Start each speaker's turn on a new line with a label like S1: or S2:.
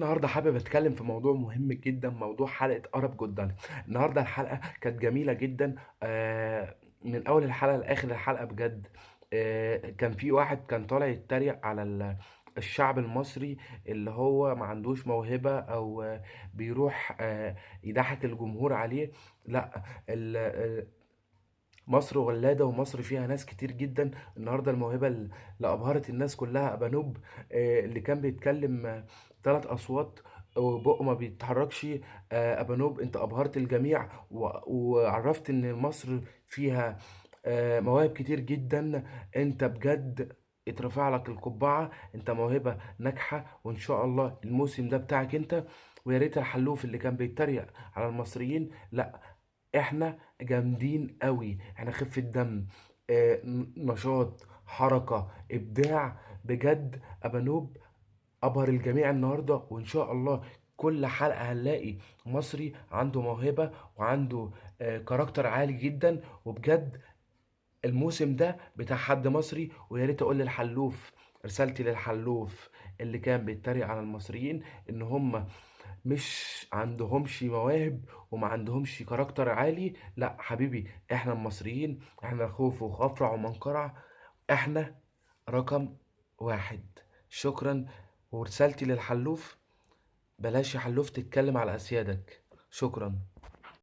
S1: النهارده حابب أتكلم في موضوع مهم جدًا، موضوع حلقة أرب جدًا. النهارده الحلقة كانت جميلة جدًا، من أول الحلقة لآخر الحلقة بجد. كان في واحد كان طالع يتريق على الشعب المصري اللي هو ما عندوش موهبة أو بيروح يضحك الجمهور عليه. لأ، ال مصر ولادة ومصر فيها ناس كتير جدًا. النهارده الموهبة اللي أبهرت الناس كلها أبانوب، اللي كان بيتكلم 3 أصوات وبُقّه ما بيتحركش. أبانوب أنت أبهرت الجميع وعرّفت إن مصر فيها مواهب كتير جدًا. أنت بجد يترفع لك القبعة، أنت موهبة ناجحة وإن شاء الله الموسم ده بتاعك أنت. ويا ريت الحلوف اللي كان بيتريق على المصريين، لأ، إحنا جامدين أوي، إحنا خفة دم، نشاط، حركة، إبداع. بجد أبانوب أبهر الجميع النهارده، وإن شاء الله كل حلقة هنلاقي مصري عنده موهبة وعنده كاركتر عالي جدًا. وبجد الموسم ده بتاع حد مصري. ويا ريت أقول للحلوف، رسالتي للحلوف اللي كان بيتريق على المصريين إن هم مش عندهمش مواهب وما عندهمش كاركتر عالي. لا حبيبي، احنا المصريين احنا خوف وخفرع ومنقرع، احنا رقم واحد. شكرا. ورسالتي للحلوف، بلاش يا حلوف تتكلم على أسيادك. شكرا.